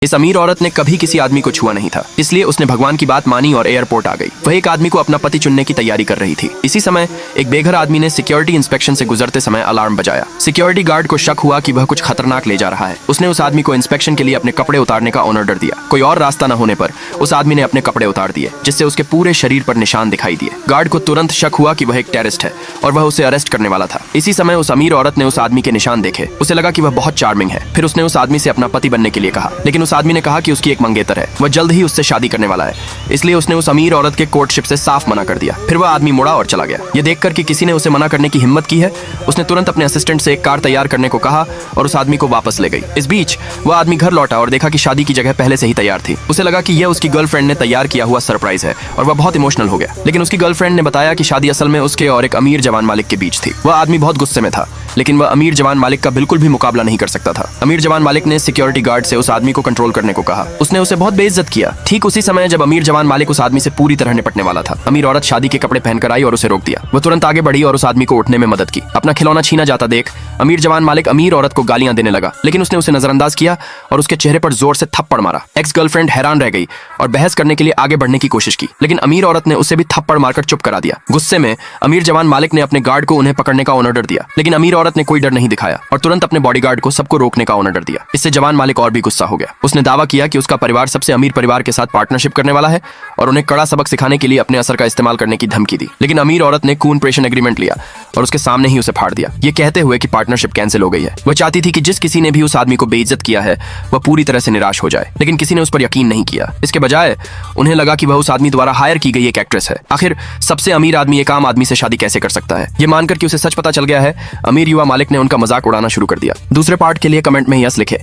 इस अमीर औरत ने कभी किसी आदमी को छुआ नहीं था, इसलिए उसने भगवान की बात मानी और एयरपोर्ट आ गई। वह एक आदमी को अपना पति चुनने की तैयारी कर रही थी। इसी समय एक बेघर आदमी ने सिक्योरिटी इंस्पेक्शन से गुजरते समय अलार्म बजाया। सिक्योरिटी गार्ड को शक हुआ कि वह कुछ खतरनाक ले जा रहा है। उसने उस आदमी को इंस्पेक्शन के लिए अपने कपड़े उतारने का ऑर्डर दिया। कोई और रास्ता न होने पर उस आदमी ने अपने कपड़े उतार दिए, जिससे उसके पूरे शरीर पर निशान दिखाई दिए। गार्ड को तुरंत शक हुआ कि वह एक टेररिस्ट है और वह उसे अरेस्ट करने वाला था। इसी समय उस अमीर औरत ने उस आदमी के निशान देखे। उसे लगा कि वह बहुत चार्मिंग है। फिर उसने उस आदमी से अपना पति बनने के लिए कहा, लेकिन उस आदमी ने कहा कि उसकी एक मंगेतर है, वह जल्द ही उससे शादी करने वाला है। इसलिए उसने उस अमीर औरत के कोर्टशिप से साफ मना कर दिया। फिर वह आदमी मुड़ा और चला गया। यह देखकर कि किसी ने उसे मना करने की हिम्मत की है, उसने तुरंत अपने असिस्टेंट से एक कार तैयार करने को कहा और उस आदमी को वापस ले गई। इस बीच वह आदमी घर लौटा और देखा कि शादी की जगह पहले से ही तैयार थी। उसे लगा कि यह उसकी गर्लफ्रेंड ने तैयार किया हुआ सरप्राइज है और वह बहुत इमोशनल हो गया। लेकिन उसकी गर्लफ्रेंड ने बताया कि शादी असल में उसके और एक अमीर जवान मालिक के बीच थी। वह आदमी बहुत गुस्से में था, लेकिन वह अमीर जवान मालिक का बिल्कुल भी मुकाबला नहीं कर सकता था। अमीर जवान मालिक ने सिक्योरिटी गार्ड से उस आदमी को कंट्रोल करने को कहा। उसने उसे बहुत बेइज्जत किया। ठीक उसी समय जब अमीर जवान मालिक उस आदमी से पूरी तरह निपटने वाला था, अमीर औरत शादी के कपड़े पहनकर आई और उसे रोक दिया। वह तुरंत आगे बढ़ी और उस आदमी को उठने में मदद की। अपना खिलौना छीना जाता देख अमीर जवान मालिक अमीर औरत को गालियां देने लगा, लेकिन उसने उसे नजरअंदाज किया और उसके चेहरे पर जोर से थप्पड़ मारा। एक्स गर्लफ्रेंड हैरान रह गई और बहस करने के लिए आगे बढ़ने की कोशिश की, लेकिन अमीर औरत ने उसे भी थप्पड़ मारकर चुप करा दिया। गुस्से में अमीर जवान मालिक ने अपने गार्ड को उन्हें पकड़ने का ऑर्डर दिया, लेकिन अमीर औरत ने कोई डर नहीं दिखाया और तुरंत अपने बॉडीगार्ड को सबको रोकने का ऑर्डर दिया। इससे जवान मालिक और भी गुस्सा हो गया। उसने दावा किया कि उसका परिवार सबसे अमीर परिवार के साथ पार्टनरशिप करने वाला है और उन्हें कड़ा सबक सिखाने के लिए अपने असर का इस्तेमाल करने की धमकी दी। लेकिन अमीर औरत ने कूनप्रेशन एग्रीमेंट लिया और उसके सामने ही उसे फाड़ दिया, ये कहते हुए कि पार्टनरशिप कैंसिल हो गई है। वह चाहती थी कि जिस किसी ने भी उस आदमी को बेइज्जत किया है वह पूरी तरह से निराश हो जाए, लेकिन किसी ने उस पर यकीन नहीं किया। इसके बजाय उन्हें लगा कि वह उस आदमी द्वारा हायर की गई एक एक्ट्रेस है। आखिर सबसे अमीर आदमी एक आम आदमी से शादी कैसे कर सकता है? ये मानकर कि उसे सच पता चल गया है, अमीर युवा मालिक ने उनका मजाक उड़ाना शुरू कर दिया। दूसरे पार्ट के लिए कमेंट में यस लिखे।